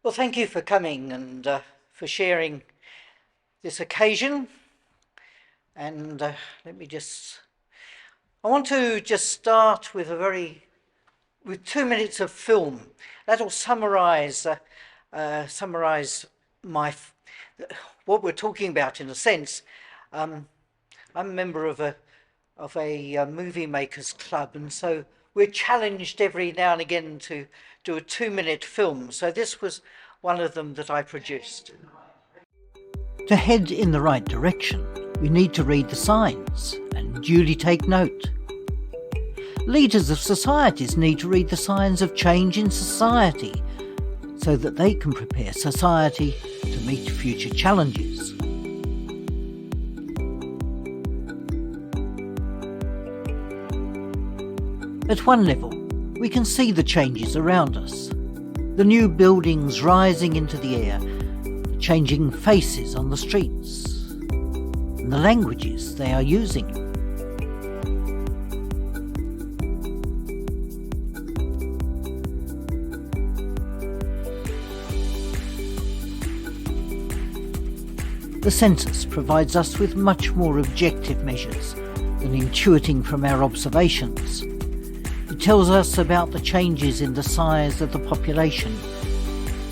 Well, thank you for coming and for sharing this occasion. And let me I want to just start with with 2 minutes of film. That'll summarize my, what we're talking about in a sense. I'm a member of a movie makers club, and so we're challenged every now and again to do a 2 minute film. So this was one of them that I produced. To head in the right direction, we need to read the signs and duly take note. Leaders of societies need to read the signs of change in society so that they can prepare society to meet future challenges. At one level, we can see the changes around us. The new buildings rising into the air, the changing faces on the streets, and the languages they are using. The census provides us with much more objective measures than intuiting from our observations. It tells us about the changes in the size of the population,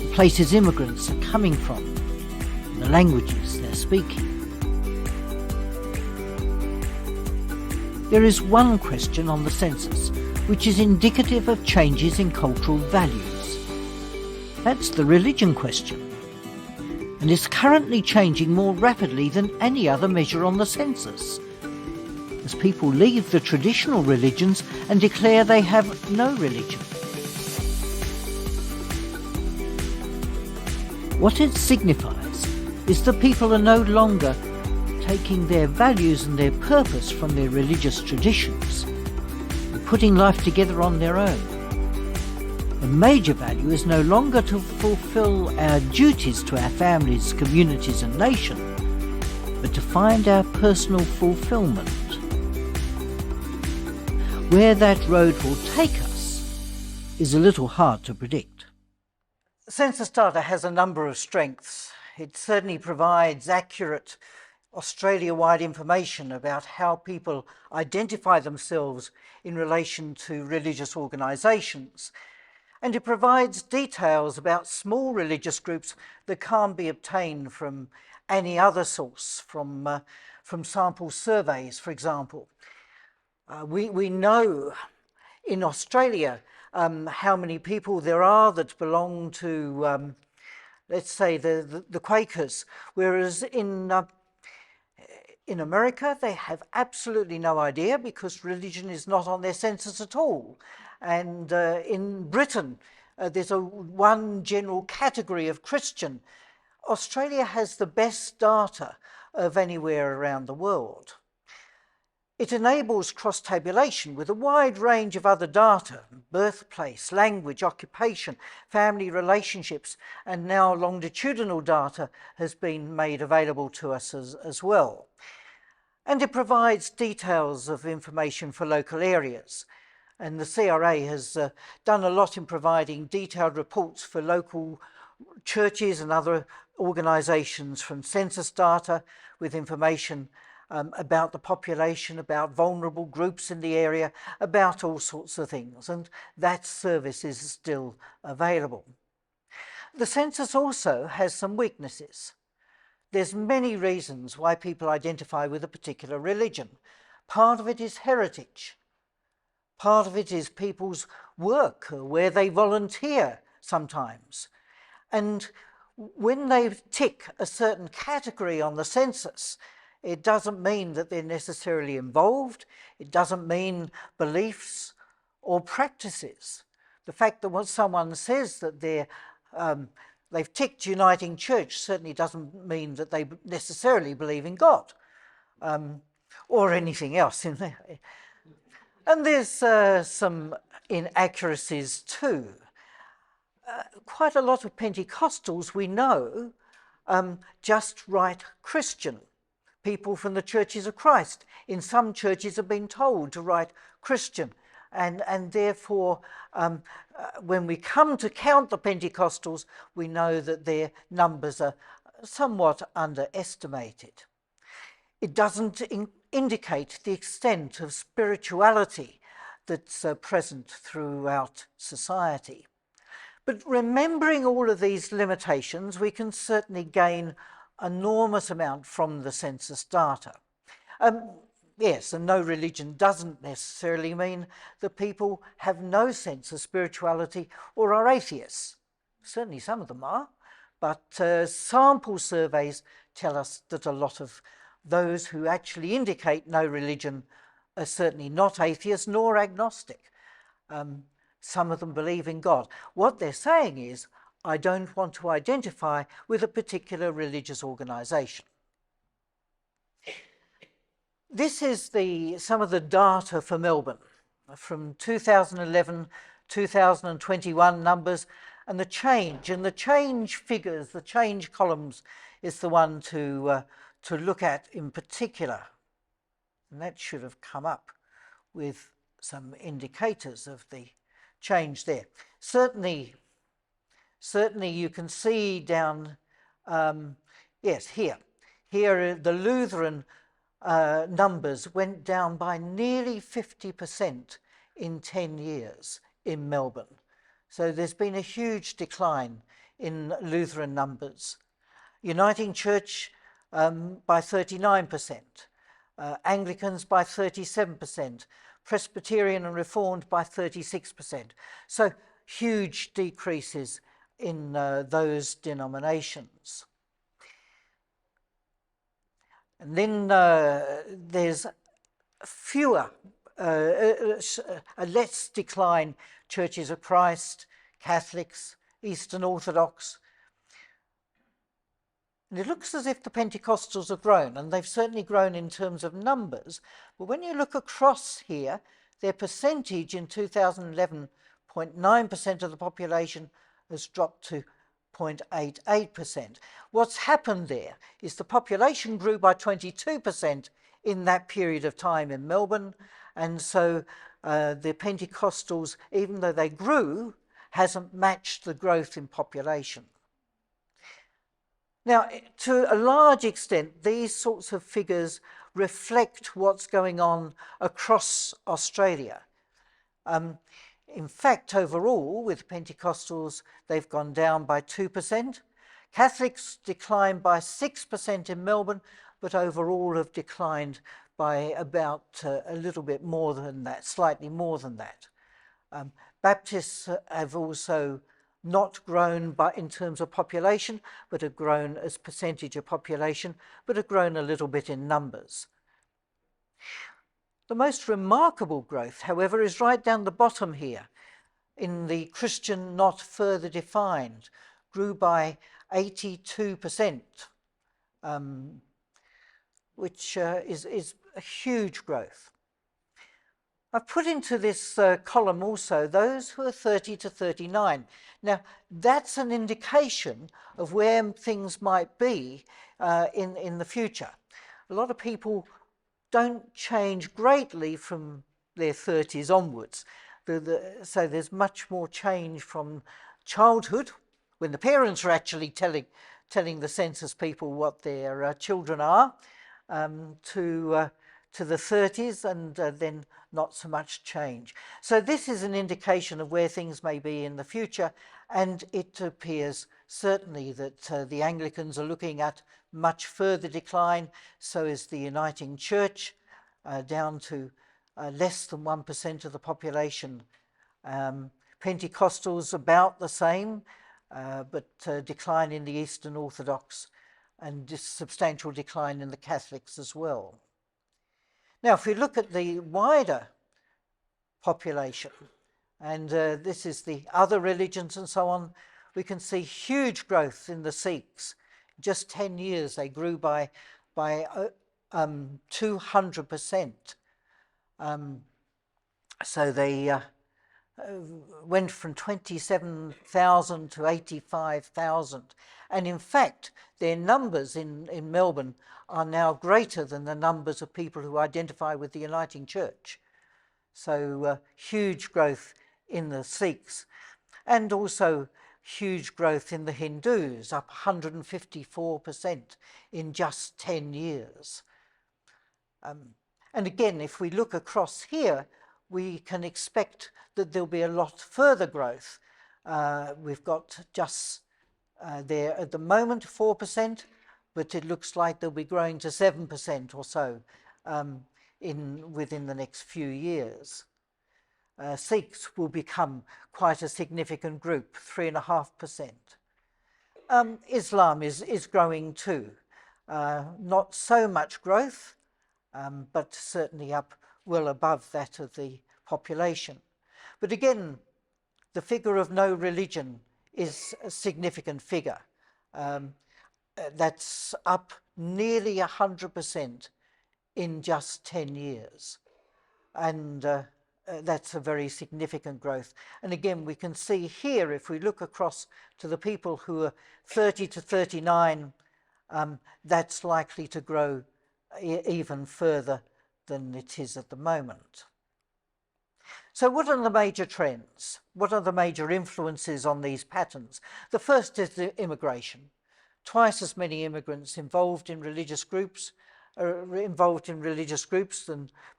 the places immigrants are coming from, and the languages they're speaking. There is one question on the census which is indicative of changes in cultural values. That's the religion question, and is currently changing more rapidly than any other measure on the census, as people leave the traditional religions and declare they have no religion. What it signifies is that people are no longer taking their values and their purpose from their religious traditions and putting life together on their own. The major value is no longer to fulfill our duties to our families, communities and nation, but to find our personal fulfilment. Where that road will take us is a little hard to predict. Census data has a number of strengths. It certainly provides accurate Australia-wide information about how people identify themselves in relation to religious organisations. And it provides details about small religious groups that can't be obtained from any other source, from sample surveys, for example. We know in Australia how many people there are that belong to, let's say, the Quakers, whereas in America they have absolutely no idea because religion is not on their census at all. And in Britain there's one general category of Christian. Australia has the best data of anywhere around the world. It enables cross-tabulation with a wide range of other data: birthplace, language, occupation, family relationships, and now longitudinal data has been made available to us as well. And it provides details of information for local areas. And the CRA has done a lot in providing detailed reports for local churches and other organisations from census data with information about the population, about vulnerable groups in the area, about all sorts of things, and that service is still available. The census also has some weaknesses. There's many reasons why people identify with a particular religion. Part of it is heritage. Part of it is people's work, where they volunteer sometimes. And when they tick a certain category on the census, it doesn't mean that they're necessarily involved. It doesn't mean beliefs or practices. The fact that when someone says that they've ticked Uniting Church certainly doesn't mean that they necessarily believe in God or anything else in there. And there's some inaccuracies too. Quite a lot of Pentecostals we know just write Christian. People from the Churches of Christ in some churches have been told to write Christian, and therefore when we come to count the Pentecostals, we know that their numbers are somewhat underestimated. It doesn't indicate the extent of spirituality that's present throughout society. But remembering all of these limitations, we can certainly gain enormous amount from the census data. Yes, and no religion doesn't necessarily mean that people have no sense of spirituality or are atheists. Certainly some of them are, but sample surveys tell us that a lot of those who actually indicate no religion are certainly not atheists nor agnostic. Some of them believe in God. What they're saying is, I don't want to identify with a particular religious organisation. This is some of the data for Melbourne from 2011, 2021 numbers, and the change figures, the change columns is the one to look at in particular. And that should have come up with some indicators of the change there. Certainly you can see down, yes, here the Lutheran numbers went down by nearly 50% in 10 years in Melbourne. So there's been a huge decline in Lutheran numbers. Uniting Church by 39%, Anglicans by 37%, Presbyterian and Reformed by 36%. So huge decreases in those denominations. And then there's fewer, less decline, Churches of Christ, Catholics, Eastern Orthodox. And it looks as if the Pentecostals have grown, and they've certainly grown in terms of numbers. But when you look across here, their percentage in 2011, 0.9% of the population has dropped to 0.88%. What's happened there is the population grew by 22% in that period of time in Melbourne, and so the Pentecostals, even though they grew, hasn't matched the growth in population. Now, to a large extent, these sorts of figures reflect what's going on across Australia. In fact, overall, with Pentecostals, they've gone down by 2%. Catholics declined by 6% in Melbourne, but overall have declined by about a little bit more than that, slightly more than that. Baptists have also not grown in terms of population, but have grown as percentage of population, but have grown a little bit in numbers. The most remarkable growth, however, is right down the bottom here, in the Christian not further defined, grew by 82%, which is a huge growth. I've put into this column also those who are 30 to 39. Now, that's an indication of where things might be in the future. A lot of people don't change greatly from their 30s onwards. So there's much more change from childhood, when the parents are actually telling the census people what their children are, to the 30s, and then not so much change. So this is an indication of where things may be in the future, and it appears certainly that the Anglicans are looking at much further decline. So is the Uniting Church, down to less than 1% of the population. Pentecostals about the same, but decline in the Eastern Orthodox, and substantial decline in the Catholics as well. Now, if we look at the wider population, and this is the other religions and so on, we can see huge growth in the Sikhs. Just 10 years, they grew by 200%. So they went from 27,000 to 85,000. And in fact, their numbers in Melbourne are now greater than the numbers of people who identify with the Uniting Church. So huge growth in the Sikhs, and also huge growth in the Hindus, up 154% in just 10 years. And again, if we look across here, we can expect that there'll be a lot further growth. We've got just there at the moment 4%, but it looks like they'll be growing to 7% or so within the next few years. Sikhs will become quite a significant group, 3.5%. Islam is growing too. Not so much growth, but certainly up well above that of the population. But again, the figure of no religion is a significant figure. That's up nearly 100% in just 10 years. And that's a very significant growth. And again, we can see here, if we look across to the people who are 30 to 39, that's likely to grow even further than it is at the moment. So what are the major trends? What are the major influences on these patterns? The first is the immigration. Twice as many immigrants involved in religious groups than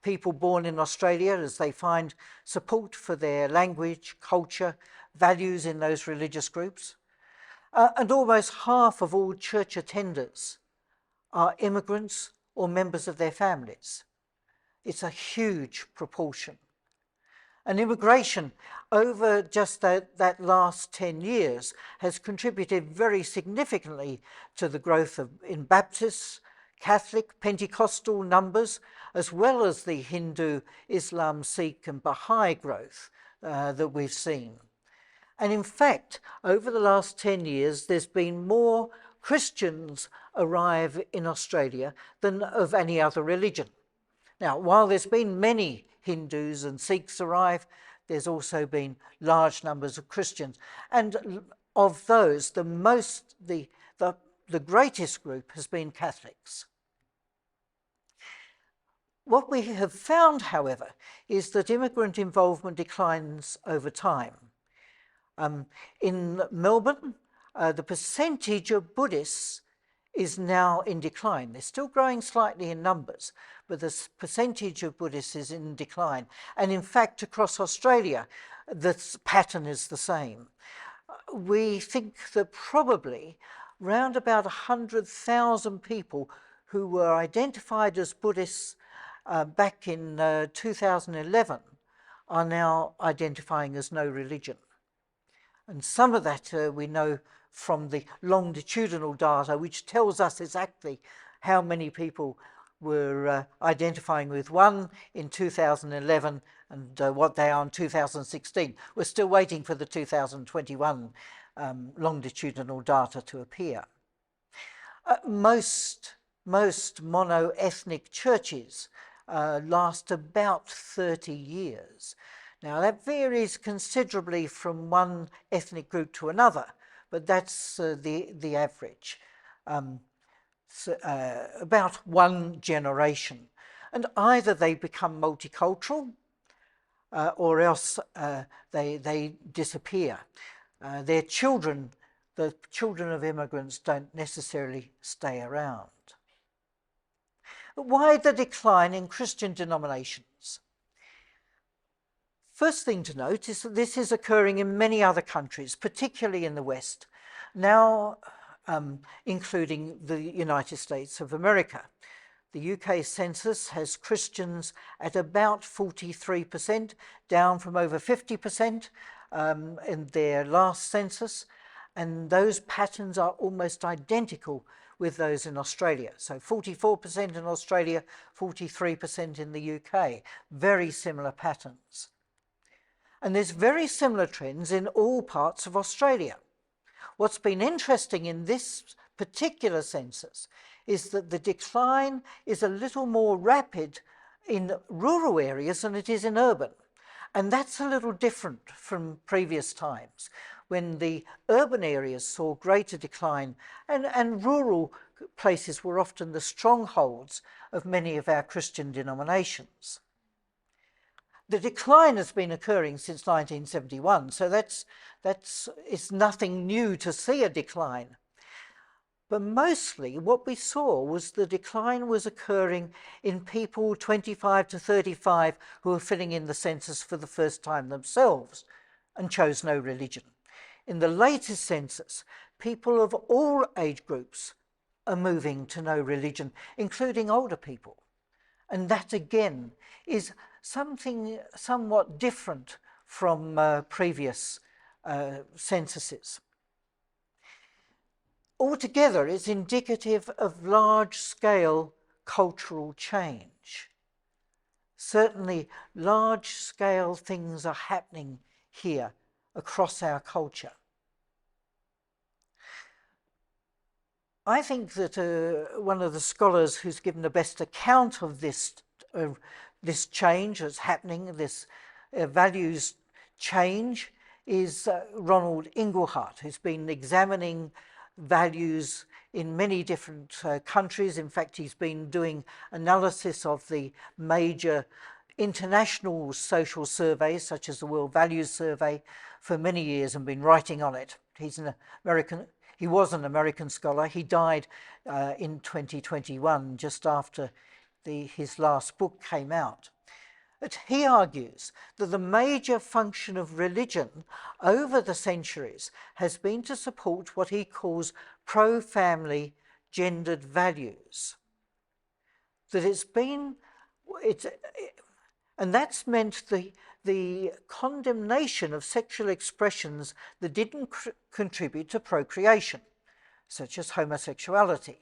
people born in Australia, as they find support for their language, culture, values in those religious groups. And almost half of all church attenders are immigrants or members of their families. It's a huge proportion. And immigration over just that last 10 years has contributed very significantly to the growth in Baptists, Catholic, Pentecostal numbers, as well as the Hindu, Islam, Sikh and Baha'i growth that we've seen. And in fact, over the last 10 years, there's been more Christians arrive in Australia than of any other religion. Now, while there's been many Hindus and Sikhs arrive, there's also been large numbers of Christians. And of those, the greatest group has been Catholics. What we have found, however, is that immigrant involvement declines over time. In Melbourne, the percentage of Buddhists is now in decline. They're still growing slightly in numbers, but the percentage of Buddhists is in decline. And in fact, across Australia, the pattern is the same. We think that probably around about 100,000 people who were identified as Buddhists back in 2011 are now identifying as no religion. And some of that we know from the longitudinal data, which tells us exactly how many people were identifying with one in 2011 and what they are in 2016. We're still waiting for the 2021 longitudinal data to appear. Most mono-ethnic churches last about 30 years. Now that varies considerably from one ethnic group to another, but that's the average. About one generation. And either they become multicultural or else they disappear. The children of immigrants don't necessarily stay around. But why the decline in Christian denominations? First thing to note is that this is occurring in many other countries, particularly in the West, now including the United States of America. The UK census has Christians at about 43%, down from over 50% in their last census, and those patterns are almost identical with those in Australia. So 44% in Australia, 43% in the UK. Very similar patterns. And there's very similar trends in all parts of Australia. What's been interesting in this particular census is that the decline is a little more rapid in rural areas than it is in urban. And that's a little different from previous times, when the urban areas saw greater decline and rural places were often the strongholds of many of our Christian denominations. The decline has been occurring since 1971, so it's nothing new to see a decline. But mostly what we saw was the decline was occurring in people 25 to 35 who were filling in the census for the first time themselves and chose no religion. In the latest census, people of all age groups are moving to no religion, including older people. And that again is something somewhat different from previous censuses. Altogether, it's indicative of large-scale cultural change. Certainly, large-scale things are happening here across our culture. I think that one of the scholars who's given the best account of this change that's happening, this values change, is Ronald Inglehart, who's been examining values in many different countries. In fact, he's been doing analysis of the major international social surveys, such as the World Values Survey, for many years and been writing on it. He was an American scholar. He died in 2021, just after his last book came out. But he argues that the major function of religion over the centuries has been to support what he calls pro-family gendered values. And that's meant the condemnation of sexual expressions that didn't contribute to procreation, such as homosexuality.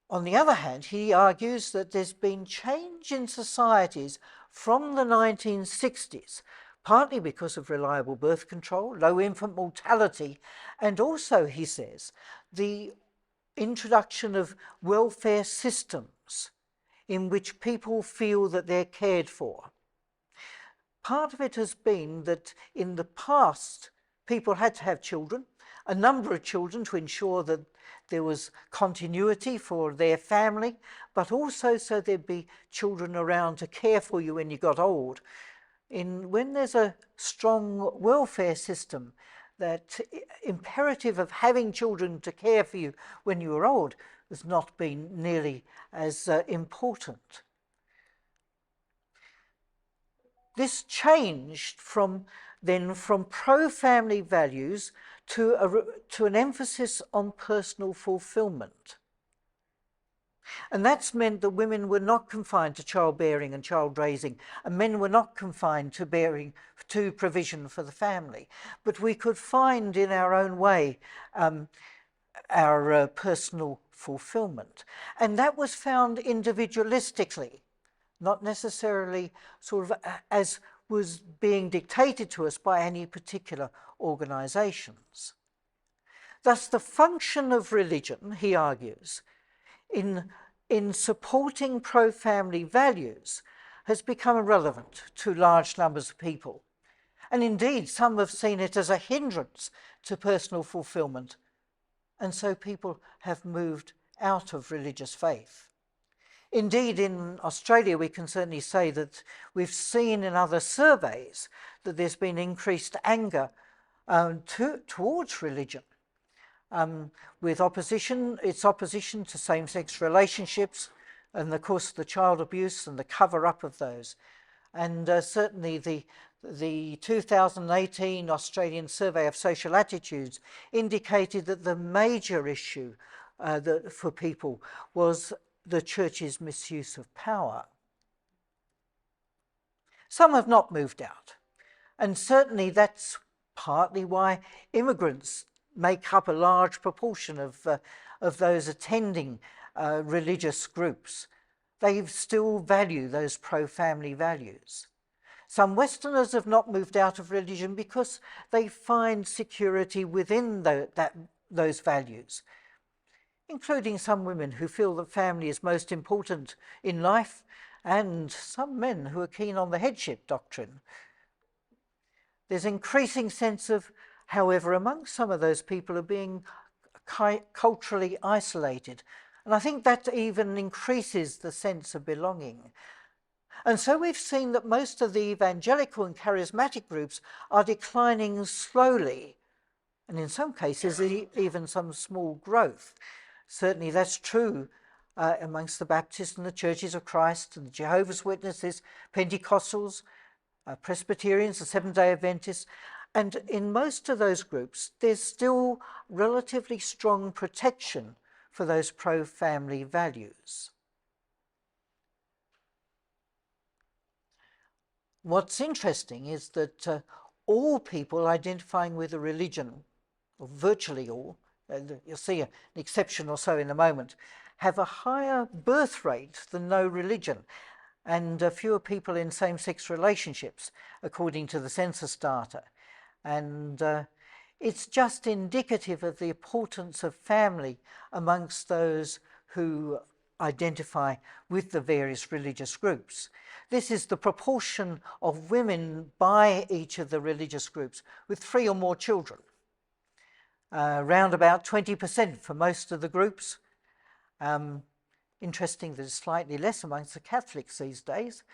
On the other hand, he argues that there's been change in societies from the 1960s, partly because of reliable birth control, low infant mortality, and also, he says, the introduction of welfare systems in which people feel that they're cared for. Part of it has been that in the past, people had to have children, a number of children, to ensure that there was continuity for their family, but also so there'd be children around to care for you when you got old. When there's a strong welfare system, that imperative of having children to care for you when you were old has not been nearly as important. This changed from pro-family values to an emphasis on personal fulfillment. And that's meant that women were not confined to childbearing and child raising, and men were not confined to provision for the family. But we could find in our own way our personal fulfillment. And that was found individualistically, not necessarily sort of as was being dictated to us by any particular organizations. Thus, the function of religion, he argues, in supporting pro-family values has become irrelevant to large numbers of people. And indeed, some have seen it as a hindrance to personal fulfillment. And so people have moved out of religious faith. Indeed, in Australia, we can certainly say that we've seen in other surveys that there's been increased anger towards religion, with its opposition to same-sex relationships, and of course the child abuse and the cover-up of those. And certainly the 2018 Australian Survey of Social Attitudes indicated that the major issue for people was the church's misuse of power. Some have not moved out, and certainly that's partly why immigrants make up a large proportion of those attending religious groups. They still value those pro-family values. Some Westerners have not moved out of religion because they find security within those values, including some women who feel that family is most important in life, and some men who are keen on the headship doctrine. There's increasing sense of, however, among some of those people of being culturally isolated. And I think that even increases the sense of belonging. And so we've seen that most of the evangelical and charismatic groups are declining slowly, and in some cases even some small growth. Certainly that's true amongst the Baptists and the Churches of Christ and the Jehovah's Witnesses, Pentecostals, Presbyterians, the Seventh-day Adventists. And in most of those groups, there's still relatively strong protection for those pro-family values. What's interesting is that all people identifying with a religion, or virtually all, you'll see an exception or so in a moment, have a higher birth rate than no religion, and fewer people in same-sex relationships, according to the census data. And it's just indicative of the importance of family amongst those who identify with the various religious groups. This is the proportion of women by each of the religious groups with 3 or more children. Around about 20% for most of the groups. Interesting that it's slightly less amongst the Catholics these days.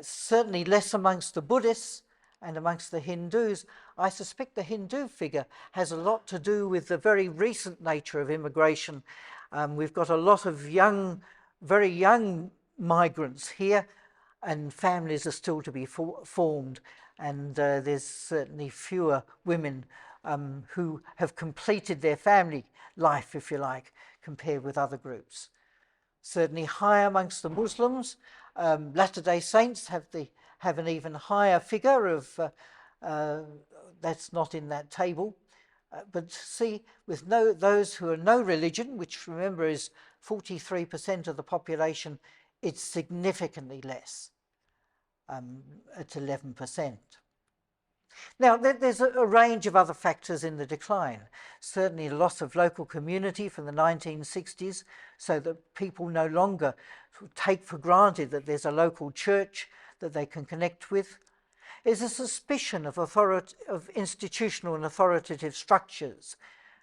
Certainly less amongst the Buddhists and amongst the Hindus. I suspect the Hindu figure has a lot to do with the very recent nature of immigration. We've got a lot of young, very young migrants here, and families are still to be formed, and there's certainly fewer women who have completed their family life, if you like, compared with other groups. Certainly higher amongst the Muslims. Latter-day Saints have an even higher figure of, that's not in that table. But see, with those who are no religion, which remember is 43% of the population, it's significantly less, at 11%. Now, there's a range of other factors in the decline. Certainly the loss of local community from the 1960s, so that people no longer take for granted that there's a local church that they can connect with. There's a suspicion of institutional and authoritative structures,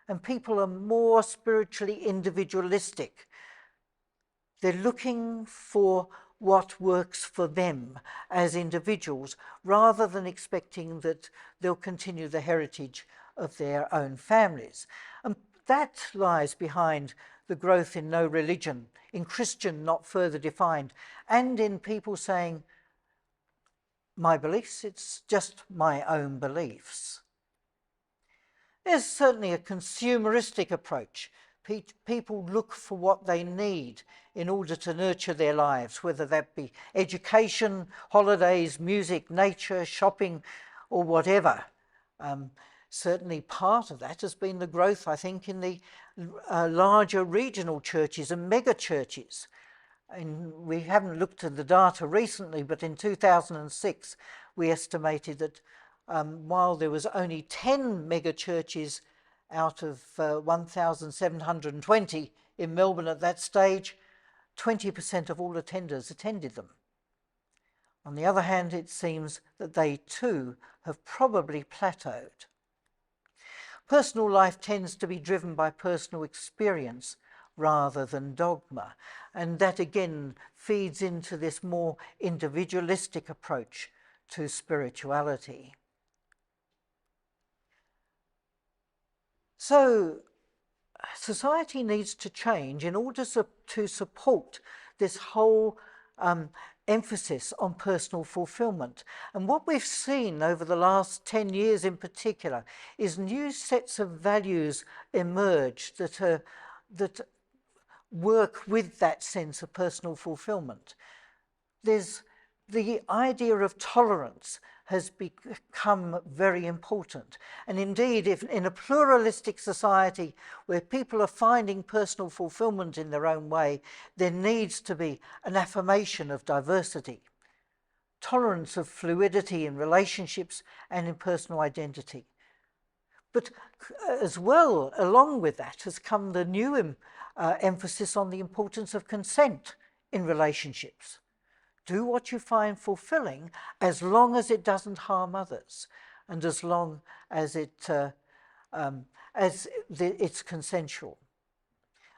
and people are more spiritually individualistic. They're looking for what works for them as individuals, rather than expecting that they'll continue the heritage of their own families. And that lies behind the growth in no religion, in Christian not further defined, and in people saying, my beliefs, it's just my own beliefs. There's certainly a consumeristic approach. People look for what they need in order to nurture their lives, whether that be education, holidays, music, nature, shopping, or whatever. Certainly part of that has been the growth, I think, in the larger regional churches and mega churches. And we haven't looked at the data recently, but in 2006, we estimated that while there was only 10 mega churches out of 1,720 in Melbourne at that stage, 20% of all attenders attended them. On the other hand, it seems that they too have probably plateaued. Personal life tends to be driven by personal experience rather than dogma, and that again feeds into this more individualistic approach to spirituality. So society needs to change in order to support this whole emphasis on personal fulfillment. And what we've seen over the last 10 years in particular is new sets of values emerge that work with that sense of personal fulfillment. There's the idea of tolerance has become very important. And indeed, if in a pluralistic society where people are finding personal fulfillment in their own way, there needs to be an affirmation of diversity, tolerance of fluidity in relationships and in personal identity. But as well, along with that, has come the new emphasis on the importance of consent in relationships. Do what you find fulfilling as long as it doesn't harm others, and as long as it's consensual.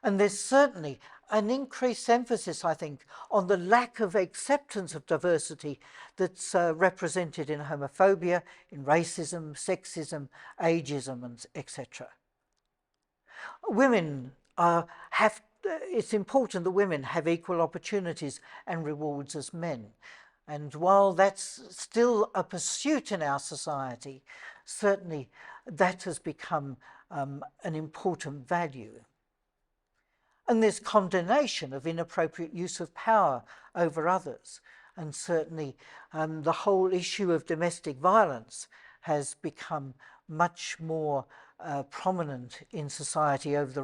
And there's certainly an increased emphasis, I think, on the lack of acceptance of diversity that's represented in homophobia, in racism, sexism, ageism, and etc. Women it's important that women have equal opportunities and rewards as men. And while that's still a pursuit in our society, certainly that has become an important value. And there's condemnation of inappropriate use of power over others. And certainly the whole issue of domestic violence has become much more prominent in society over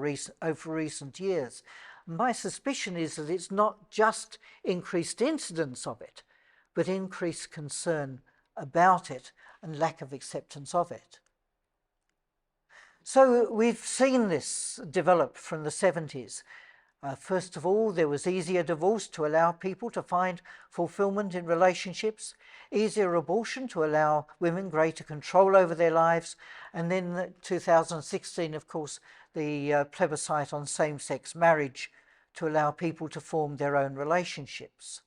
recent years. My suspicion is that it's not just increased incidence of it, but increased concern about it and lack of acceptance of it. So we've seen this develop from the 70s. First of all, there was easier divorce to allow people to find fulfillment in relationships, easier abortion to allow women greater control over their lives, and then 2016, of course, the plebiscite on same-sex marriage to allow people to form their own relationships.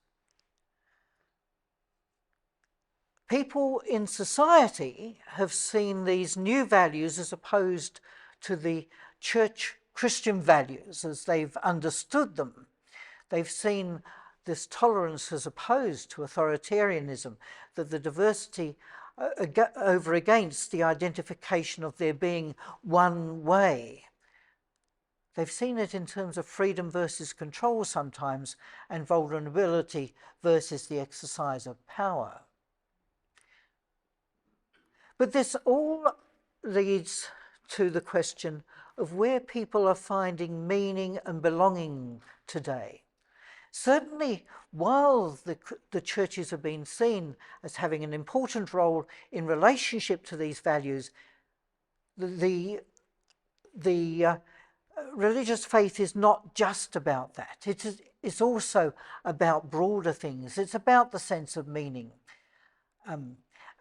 People in society have seen these new values as opposed to the church Christian values as they've understood them. They've seen this tolerance as opposed to authoritarianism, that the diversity over against the identification of there being one way. They've seen it in terms of freedom versus control sometimes, and vulnerability versus the exercise of power. But this all leads to the question of where people are finding meaning and belonging today. Certainly, while the churches have been seen as having an important role in relationship to these values, the religious faith is not just about that. It's also about broader things. It's about the sense of meaning.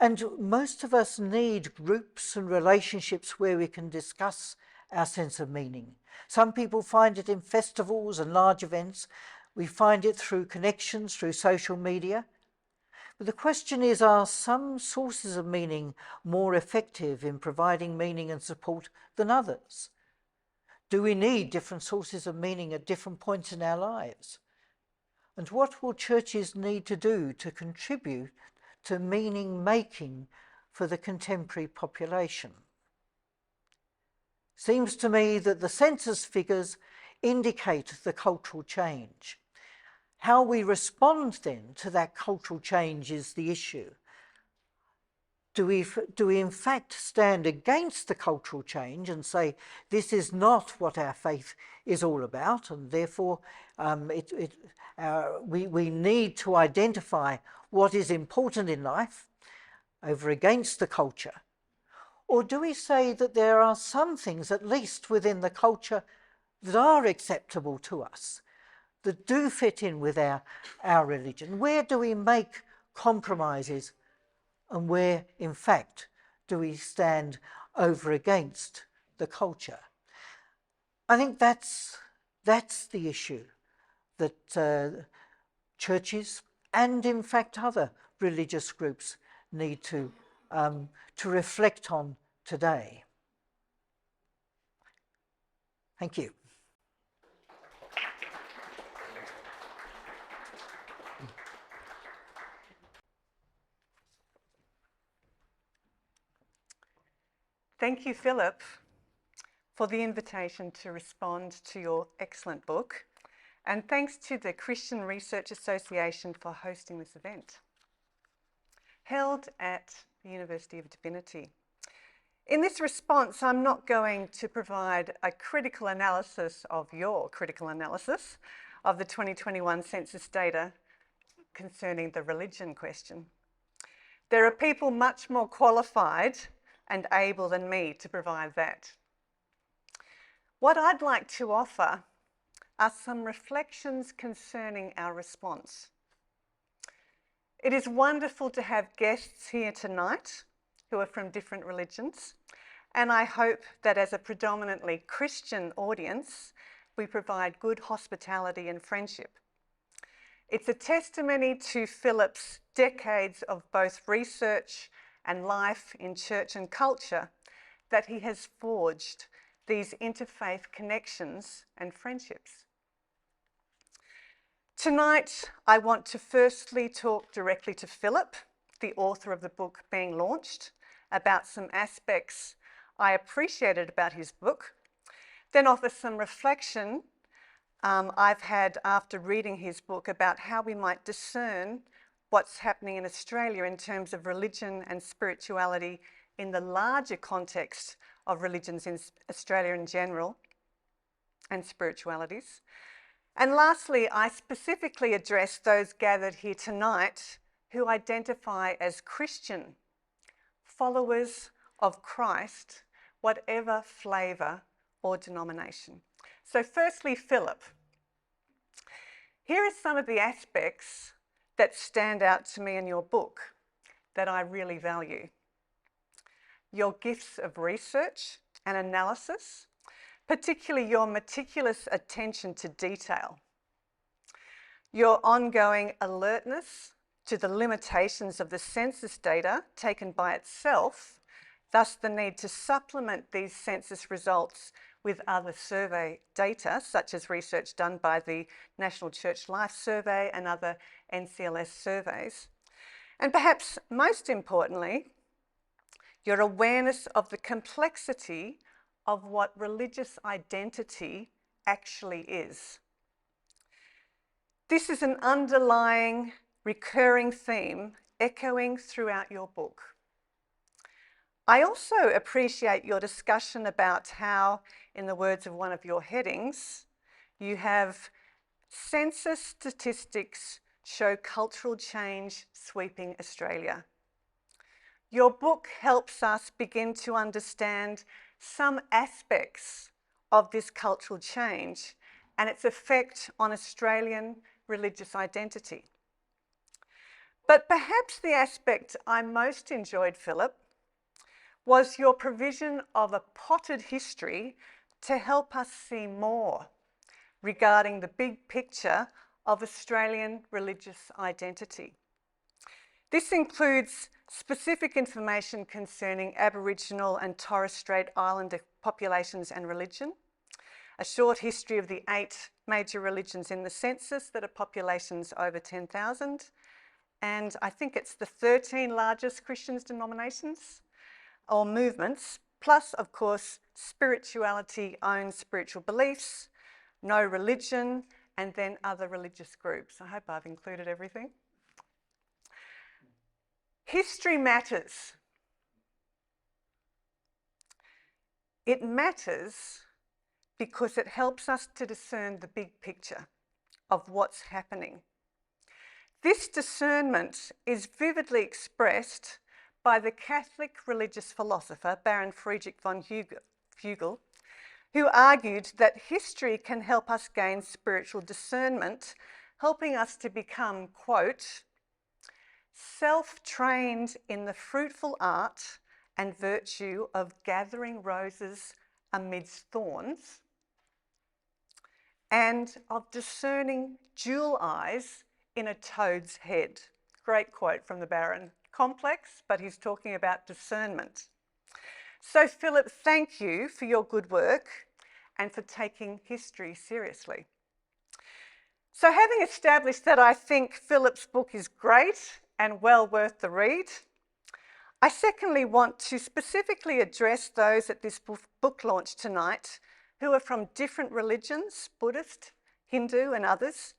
And most of us need groups and relationships where we can discuss our sense of meaning. Some people find it in festivals and large events. We find it through connections, through social media. But the question is, are some sources of meaning more effective in providing meaning and support than others? Do we need different sources of meaning at different points in our lives? And what will churches need to do to contribute to meaning making for the contemporary population? Seems to me that the census figures indicate the cultural change. How we respond then to that cultural change is the issue. Do we in fact stand against the cultural change and say this is not what our faith is all about, and therefore we need to identify what is important in life over against the culture? Or do we say that there are some things, at least within the culture, that are acceptable to us, that do fit in with our religion? Where do we make compromises, and where, in fact, do we stand over against the culture? I think that's the issue that churches and, in fact, other religious groups need to reflect on today. Thank you. Thank you, Philip, for the invitation to respond to your excellent book. And thanks to the Christian Research Association for hosting this event, held at the University of Divinity. In this response, I'm not going to provide a critical analysis of your critical analysis of the 2021 census data concerning the religion question. There are people much more qualified and able than me to provide that. What I'd like to offer are some reflections concerning our response. It is wonderful to have guests here tonight who are from different religions, and I hope that as a predominantly Christian audience, we provide good hospitality and friendship. It's a testimony to Philip's decades of both research and life in church and culture that he has forged these interfaith connections and friendships. Tonight, I want to firstly talk directly to Philip, the author of the book being launched, about some aspects I appreciated about his book, then offer some reflection I've had after reading his book about how we might discern what's happening in Australia in terms of religion and spirituality in the larger context of religions in Australia in general and spiritualities. And lastly, I specifically address those gathered here tonight who identify as Christian, followers of Christ, whatever flavour or denomination. So firstly, Philip. Here are some of the aspects that stand out to me in your book that I really value. Your gifts of research and analysis, particularly your meticulous attention to detail. Your ongoing alertness to the limitations of the census data taken by itself, thus the need to supplement these census results with other survey data, such as research done by the National Church Life Survey and other NCLS surveys. And perhaps most importantly, your awareness of the complexity of what religious identity actually is. This is an underlying, recurring theme echoing throughout your book. I also appreciate your discussion about how, in the words of one of your headings, you have census statistics show cultural change sweeping Australia. Your book helps us begin to understand some aspects of this cultural change and its effect on Australian religious identity. But perhaps the aspect I most enjoyed, Philip, was your provision of a potted history to help us see more regarding the big picture of Australian religious identity. This includes specific information concerning Aboriginal and Torres Strait Islander populations and religion, a short history of the 8 major religions in the census that are populations over 10,000, and I think it's the 13 largest Christian denominations or movements, plus, of course, spirituality-owned spiritual beliefs, no religion, and then other religious groups. I hope I've included everything. History matters. It matters because it helps us to discern the big picture of what's happening. This discernment is vividly expressed by the Catholic religious philosopher Baron Friedrich von Hegel, who argued that history can help us gain spiritual discernment, helping us to become, quote, self-trained in the fruitful art and virtue of gathering roses amidst thorns, and of discerning jewel eyes in a toad's head. Great quote from the Baron. Complex, but he's talking about discernment. So Philip, thank you for your good work and for taking history seriously. So having established that I think Philip's book is great and well worth the read, I secondly want to specifically address those at this book launch tonight who are from different religions, Buddhist, Hindu and others,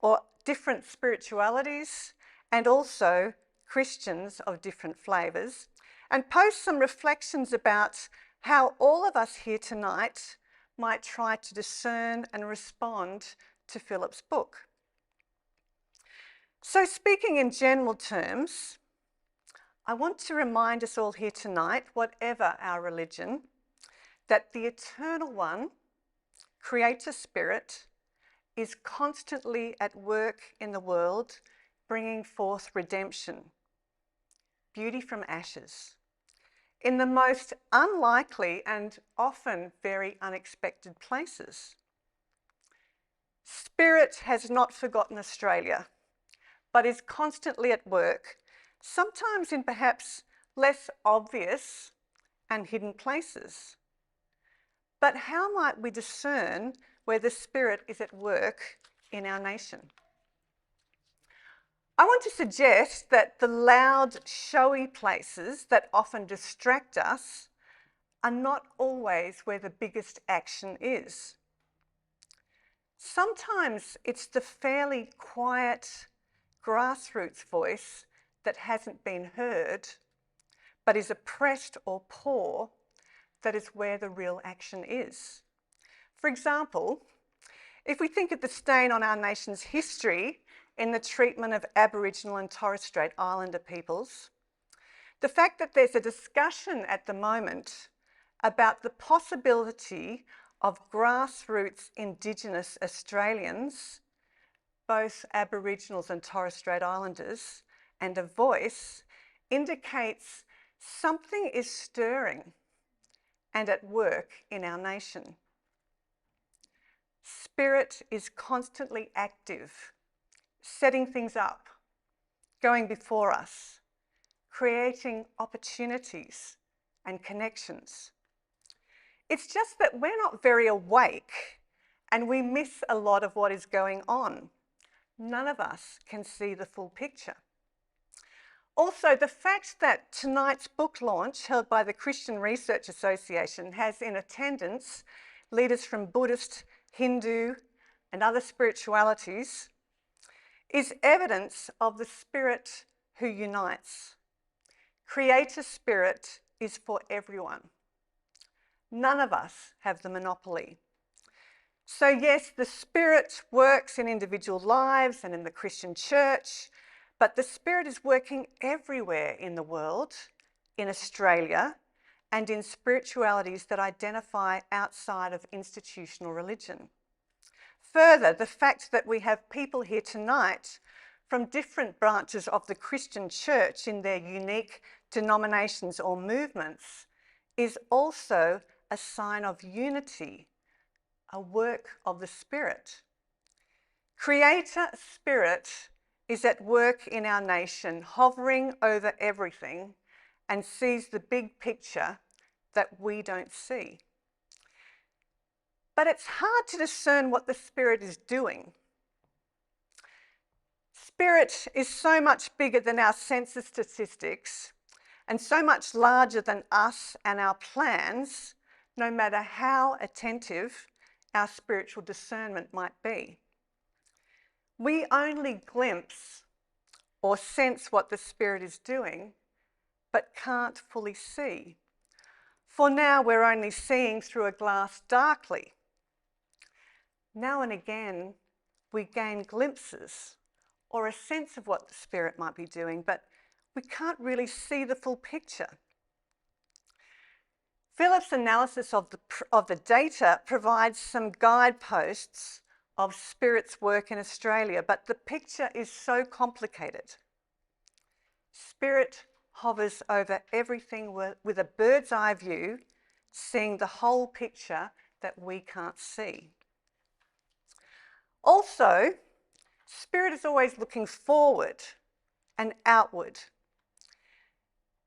or different spiritualities, and also Christians of different flavours, and post some reflections about how all of us here tonight might try to discern and respond to Philip's book. So speaking in general terms, I want to remind us all here tonight, whatever our religion, that the Eternal One, Creator Spirit, is constantly at work in the world, bringing forth redemption, beauty from ashes, in the most unlikely and often very unexpected places. Spirit has not forgotten Australia, but is constantly at work, sometimes in perhaps less obvious and hidden places. But how might we discern where the Spirit is at work in our nation? I want to suggest that the loud, showy places that often distract us are not always where the biggest action is. Sometimes it's the fairly quiet grassroots voice that hasn't been heard, but is oppressed or poor, that is where the real action is. For example, if we think of the stain on our nation's history in the treatment of Aboriginal and Torres Strait Islander peoples, the fact that there's a discussion at the moment about the possibility of grassroots Indigenous Australians, both Aboriginals and Torres Strait Islanders, and a voice, indicates something is stirring and at work in our nation. Spirit is constantly active, setting things up, going before us, creating opportunities and connections. It's just that we're not very awake and we miss a lot of what is going on. None of us can see the full picture. Also, the fact that tonight's book launch, held by the Christian Research Association, has in attendance leaders from Buddhist, Hindu, and other spiritualities, is evidence of the Spirit who unites. Creator Spirit is for everyone. None of us have the monopoly. So yes, the Spirit works in individual lives and in the Christian church, but the Spirit is working everywhere in the world, in Australia, and in spiritualities that identify outside of institutional religion. Further, the fact that we have people here tonight from different branches of the Christian church in their unique denominations or movements is also a sign of unity, a work of the Spirit. Creator Spirit is at work in our nation, hovering over everything, and sees the big picture that we don't see. But it's hard to discern what the Spirit is doing. Spirit is so much bigger than our census statistics and so much larger than us and our plans, no matter how attentive our spiritual discernment might be. We only glimpse or sense what the Spirit is doing, but can't fully see. For now, we're only seeing through a glass darkly. Now and again, we gain glimpses or a sense of what the Spirit might be doing, but we can't really see the full picture. Philip's analysis of the data provides some guideposts of Spirit's work in Australia, but the picture is so complicated. Spirit hovers over everything with a bird's eye view, seeing the whole picture that we can't see. Also, Spirit is always looking forward and outward.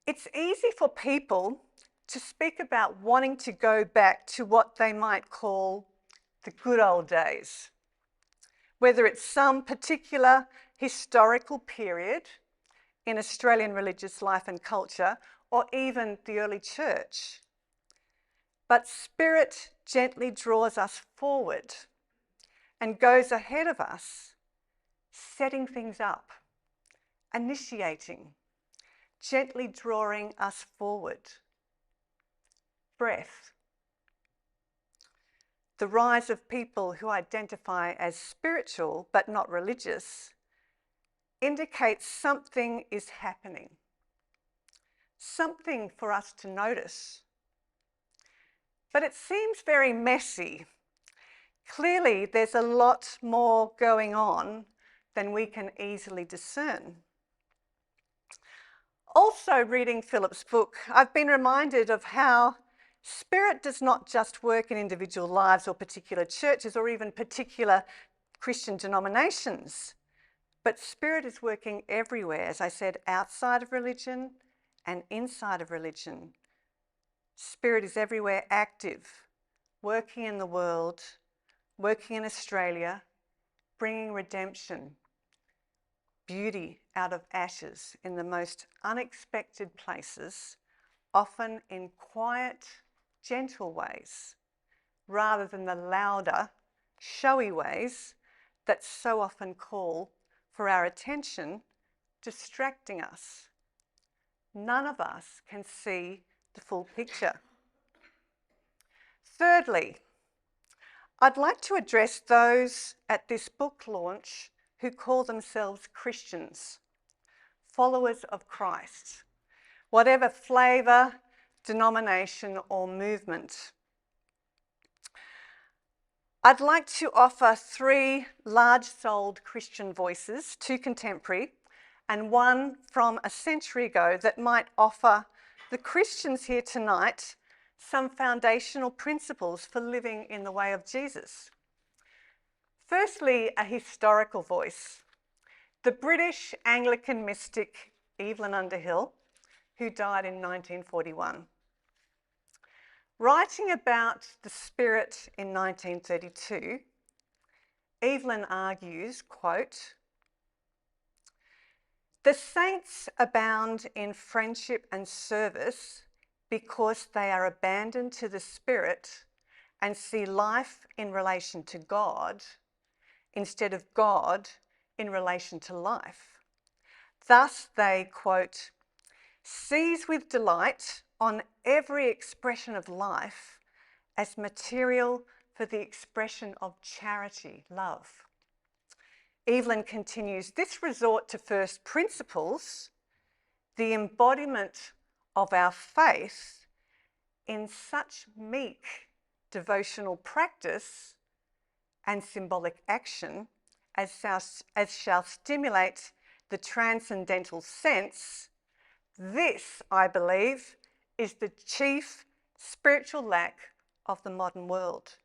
It's easy for people to speak about wanting to go back to what they might call the good old days, whether it's some particular historical period in Australian religious life and culture, or even the early church. But Spirit gently draws us forward and goes ahead of us, setting things up, initiating, gently drawing us forward. Breath. The rise of people who identify as spiritual but not religious indicates something is happening, something for us to notice. But it seems very messy. Clearly, there's a lot more going on than we can easily discern. Also, reading Philip's book, I've been reminded of how Spirit does not just work in individual lives or particular churches or even particular Christian denominations. But Spirit is working everywhere, as I said, outside of religion and inside of religion. Spirit is everywhere active, working in the world, working in Australia, bringing redemption, beauty out of ashes in the most unexpected places, often in quiet, gentle ways, rather than the louder, showy ways that so often call for our attention, distracting us. None of us can see the full picture. Thirdly, I'd like to address those at this book launch who call themselves Christians, followers of Christ, whatever flavour, denomination or movement. I'd like to offer 3 large-souled Christian voices, 2 contemporary and 1 from a century ago, that might offer the Christians here tonight some foundational principles for living in the way of Jesus. Firstly, a historical voice. The British Anglican mystic Evelyn Underhill, who died in 1941. Writing about the Spirit in 1932, Evelyn argues, quote, "The saints abound in friendship and service because they are abandoned to the Spirit and see life in relation to God instead of God in relation to life. Thus they," quote, "seize with delight on every expression of life as material for the expression of charity, love." Evelyn continues, "This resort to first principles, the embodiment of our faith in such meek devotional practice and symbolic action as shall stimulate the transcendental sense, this, I believe, is the chief spiritual lack of the modern world."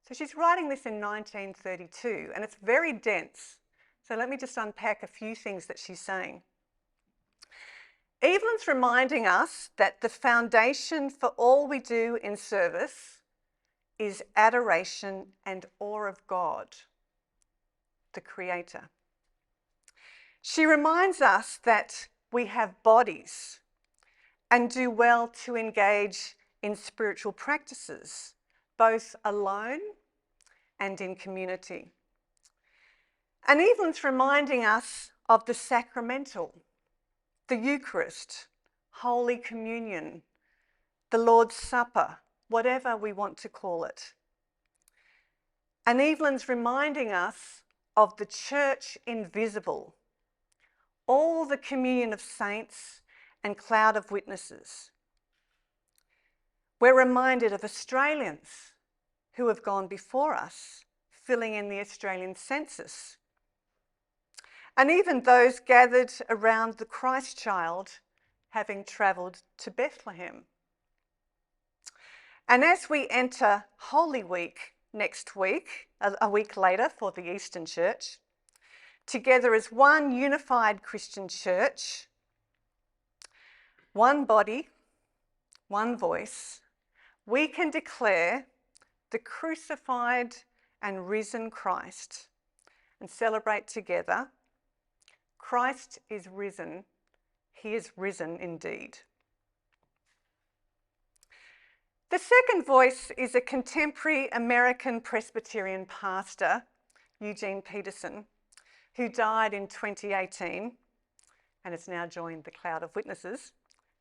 So she's writing this in 1932, and it's very dense. So let me just unpack a few things that she's saying. Evelyn's reminding us that the foundation for all we do in service is adoration and awe of God, the Creator. She reminds us that we have bodies and do well to engage in spiritual practices, both alone and in community. And Evelyn's reminding us of the sacramental, the Eucharist, Holy Communion, the Lord's Supper, whatever we want to call it. And Evelyn's reminding us of the Church invisible, all the communion of saints and cloud of witnesses. We're reminded of Australians who have gone before us, filling in the Australian census. And even those gathered around the Christ child, having travelled to Bethlehem. And as we enter Holy Week next week, a week later for the Eastern Church, together as one unified Christian church, one body, one voice, we can declare the crucified and risen Christ and celebrate together, Christ is risen, he is risen indeed. The second voice is a contemporary American Presbyterian pastor, Eugene Peterson, who died in 2018 and has now joined the cloud of witnesses,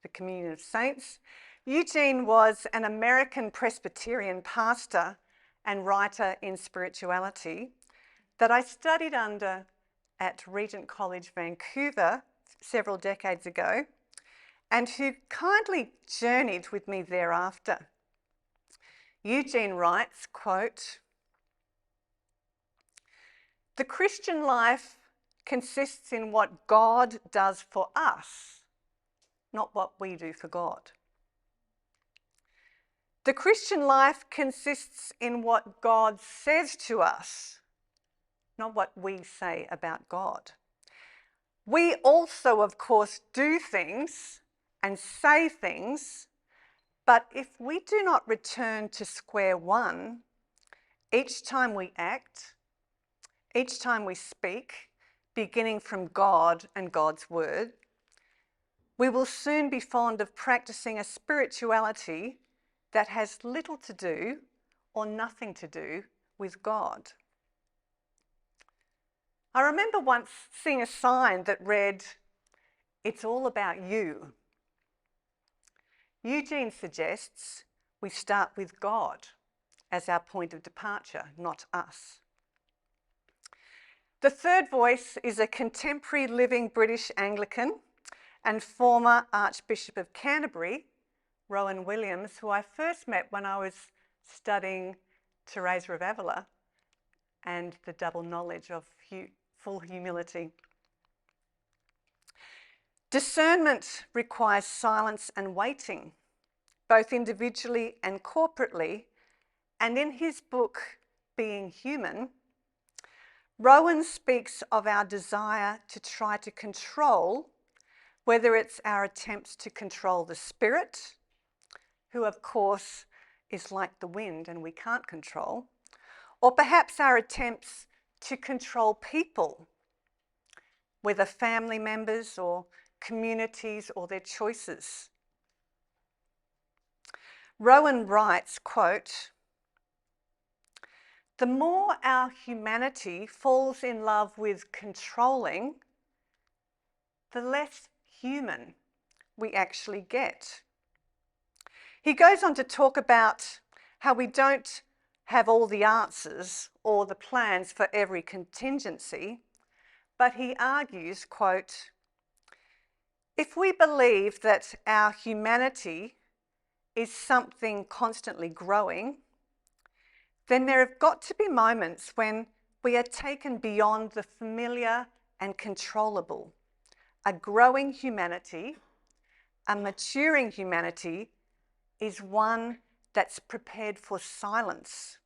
the Communion of Saints. Eugene was an American Presbyterian pastor and writer in spirituality that I studied under at Regent College, Vancouver, several decades ago, and who kindly journeyed with me thereafter. Eugene writes, quote, "The Christian life consists in what God does for us, not what we do for God. The Christian life consists in what God says to us, not what we say about God. We also, of course, do things and say things, but if we do not return to square one, each time we act, each time we speak, beginning from God and God's word, we will soon be fond of practicing a spirituality that has little to do or nothing to do with God. I remember once seeing a sign that read, "It's all about you." Eugene suggests we start with God as our point of departure, not us. The third voice is a contemporary living British Anglican and former Archbishop of Canterbury, Rowan Williams, who I first met when I was studying Teresa of Avila and the double knowledge of full humility. Discernment requires silence and waiting, both individually and corporately, and in his book, Being Human, Rowan speaks of our desire to try to control, whether it's our attempts to control the spirit, who of course is like the wind and we can't control, or perhaps our attempts to control people, whether family members or communities or their choices. Rowan writes, quote, "The more our humanity falls in love with controlling, the less human we actually get." He goes on to talk about how we don't have all the answers or the plans for every contingency, but he argues, quote, "If we believe that our humanity is something constantly growing, then there have got to be moments when we are taken beyond the familiar and controllable. A growing humanity, a maturing humanity, is one that's prepared for silence,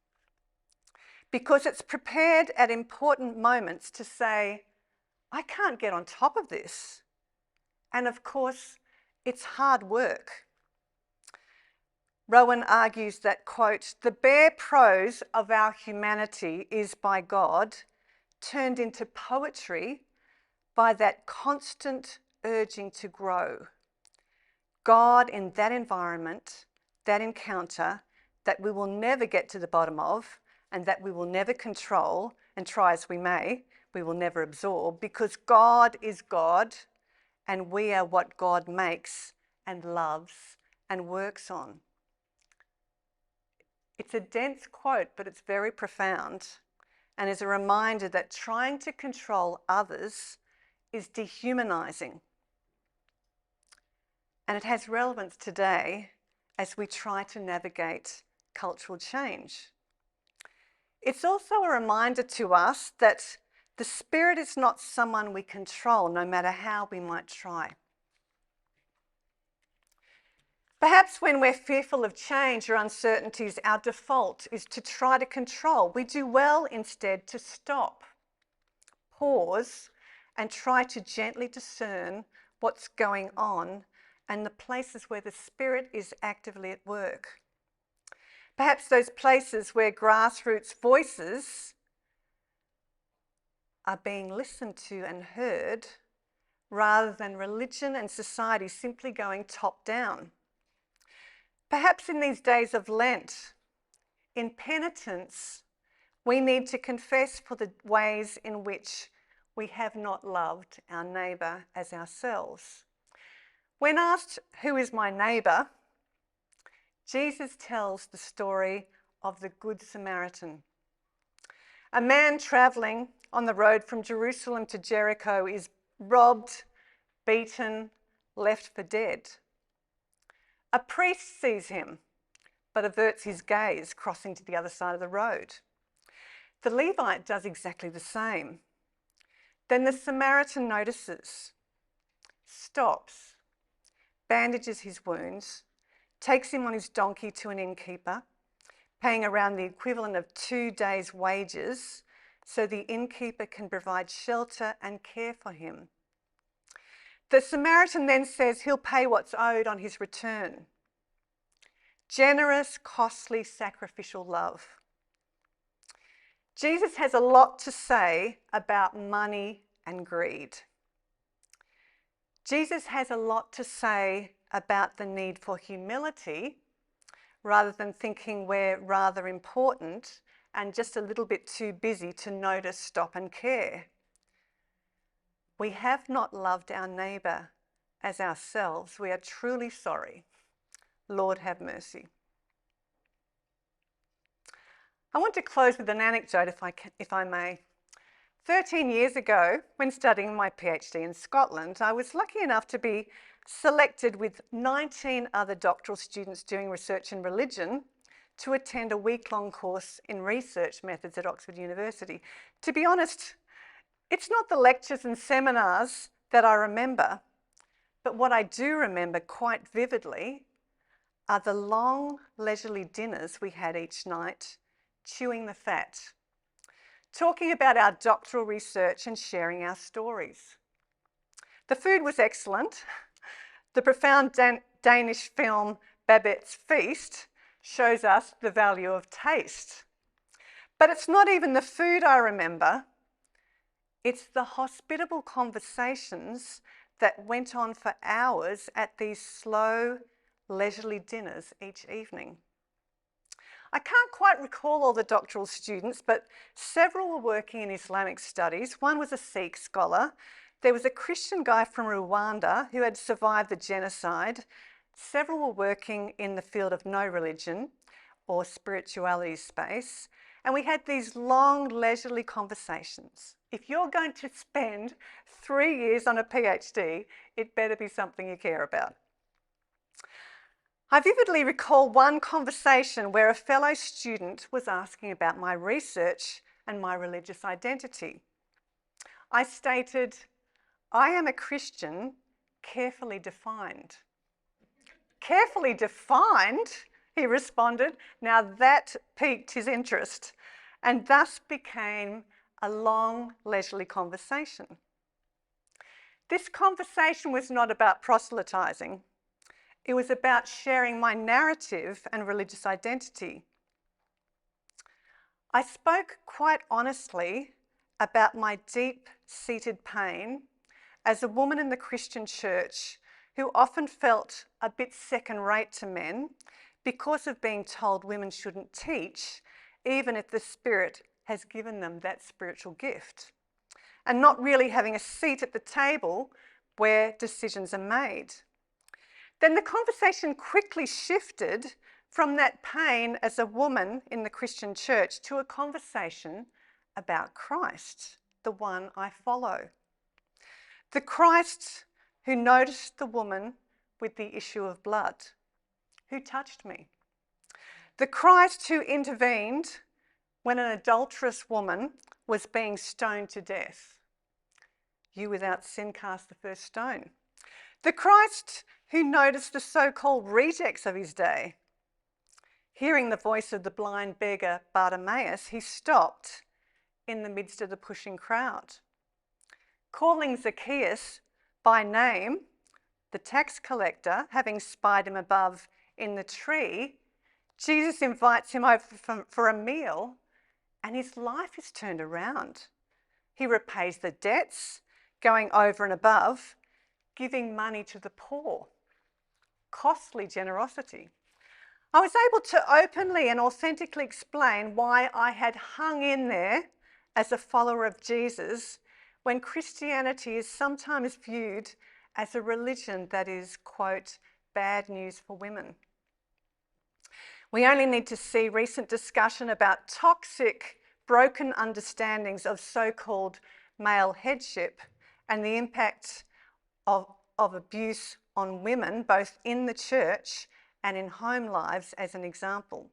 because it's prepared at important moments to say, I can't get on top of this. And of course, it's hard work. Rowan argues that, quote, "The bare prose of our humanity is by God turned into poetry by that constant urging to grow. God in that environment, that encounter that we will never get to the bottom of and that we will never control, and try as we may, we will never absorb, because God is God and we are what God makes and loves and works on." It's a dense quote, but it's very profound and is a reminder that trying to control others is dehumanizing. And it has relevance today as we try to navigate cultural change. It's also a reminder to us that the Spirit is not someone we control, no matter how we might try. Perhaps when we're fearful of change or uncertainties, our default is to try to control. We do well instead to stop, pause, and try to gently discern what's going on and the places where the Spirit is actively at work. Perhaps those places where grassroots voices are being listened to and heard, rather than religion and society simply going top down. Perhaps in these days of Lent, in penitence, we need to confess for the ways in which we have not loved our neighbour as ourselves. When asked, "Who is my neighbour?" Jesus tells the story of the Good Samaritan. A man travelling on the road from Jerusalem to Jericho is robbed, beaten, left for dead. A priest sees him, but averts his gaze, crossing to the other side of the road. The Levite does exactly the same. Then the Samaritan notices, stops, bandages his wounds, takes him on his donkey to an innkeeper, paying around the equivalent of 2 days' wages, so the innkeeper can provide shelter and care for him. The Samaritan then says he'll pay what's owed on his return. Generous, costly, sacrificial love. Jesus has a lot to say about money and greed. Jesus has a lot to say about the need for humility, rather than thinking we're rather important and just a little bit too busy to notice, stop and care. We have not loved our neighbour as ourselves. We are truly sorry. Lord, have mercy. I want to close with an anecdote, if I may. 13 years ago, when studying my PhD in Scotland, I was lucky enough to be selected with 19 other doctoral students doing research in religion to attend a week-long course in research methods at Oxford University. To be honest, it's not the lectures and seminars that I remember, but what I do remember quite vividly are the long, leisurely dinners we had each night, chewing the fat, talking about our doctoral research and sharing our stories. The food was excellent. The profound Danish film Babette's Feast shows us the value of taste. But it's not even the food I remember. It's the hospitable conversations that went on for hours at these slow, leisurely dinners each evening. I can't quite recall all the doctoral students, but several were working in Islamic studies. One was a Sikh scholar. There was a Christian guy from Rwanda who had survived the genocide. Several were working in the field of no religion or spirituality space. And we had these long, leisurely conversations. If you're going to spend 3 years on a PhD, it better be something you care about. I vividly recall one conversation where a fellow student was asking about my research and my religious identity. I stated, "I am a Christian, carefully defined." "Carefully defined?" he responded. Now that piqued his interest and thus became a long, leisurely conversation. This conversation was not about proselytising. It was about sharing my narrative and religious identity. I spoke quite honestly about my deep-seated pain as a woman in the Christian church who often felt a bit second-rate to men because of being told women shouldn't teach, even if the Spirit has given them that spiritual gift, and not really having a seat at the table where decisions are made. Then the conversation quickly shifted from that pain as a woman in the Christian church to a conversation about Christ, the one I follow. The Christ who noticed the woman with the issue of blood, who touched me. The Christ who intervened when an adulterous woman was being stoned to death. You without sin cast the first stone. The Christ who noticed the so-called rejects of his day. Hearing the voice of the blind beggar Bartimaeus, he stopped in the midst of the pushing crowd. Calling Zacchaeus by name, the tax collector, having spied him above in the tree, Jesus invites him over for a meal, and his life is turned around. He repays the debts, going over and above, giving money to the poor. Costly generosity. I was able to openly and authentically explain why I had hung in there as a follower of Jesus when Christianity is sometimes viewed as a religion that is, quote, bad news for women. We only need to see recent discussion about toxic, broken understandings of so-called male headship and the impact of abuse on women, both in the church and in home lives, as an example.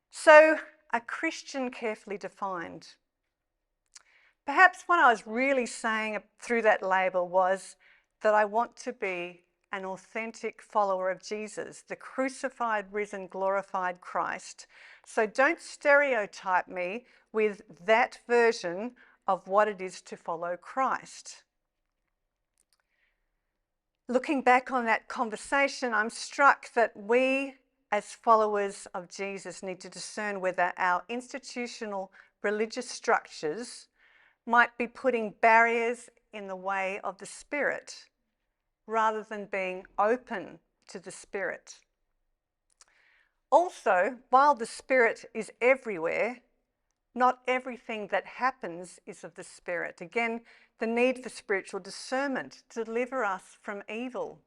So, a Christian carefully defined. Perhaps what I was really saying through that label was that I want to be an authentic follower of Jesus, the crucified, risen, glorified Christ. So don't stereotype me with that version of what it is to follow Christ. Looking back on that conversation, I'm struck that we, as followers of Jesus, need to discern whether our institutional religious structures might be putting barriers in the way of the Spirit rather than being open to the Spirit. Also, while the Spirit is everywhere, not everything that happens is of the Spirit. Again, the need for spiritual discernment to deliver us from evil,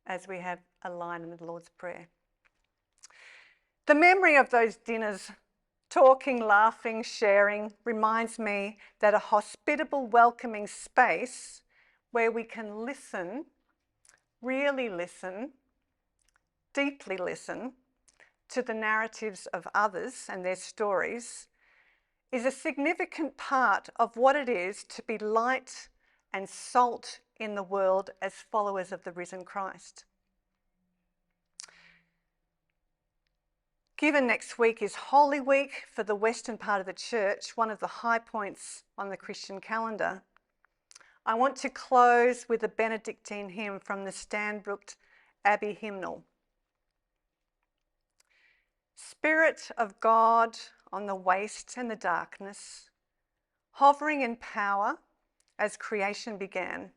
as we have a line in the Lord's Prayer. The memory of those dinners, talking, laughing, sharing, reminds me that a hospitable, welcoming space where we can listen, really listen, deeply listen to the narratives of others and their stories is a significant part of what it is to be light and salt in the world as followers of the risen Christ. Given next week is Holy Week for the western part of the church, one of the high points on the Christian calendar, I want to close with a Benedictine hymn from the Stanbrook Abbey hymnal. Spirit of God on the waste and the darkness, hovering in power as creation began,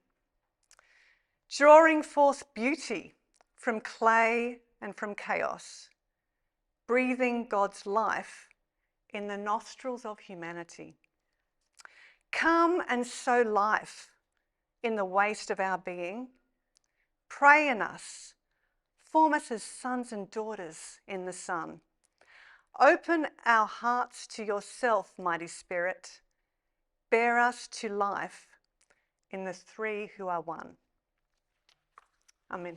drawing forth beauty from clay and from chaos, breathing God's life in the nostrils of humanity. Come and sow life in the waste of our being. Pray in us, form us as sons and daughters in the Son. Open our hearts to yourself, mighty Spirit. Bear us to life in the three who are one. Amen.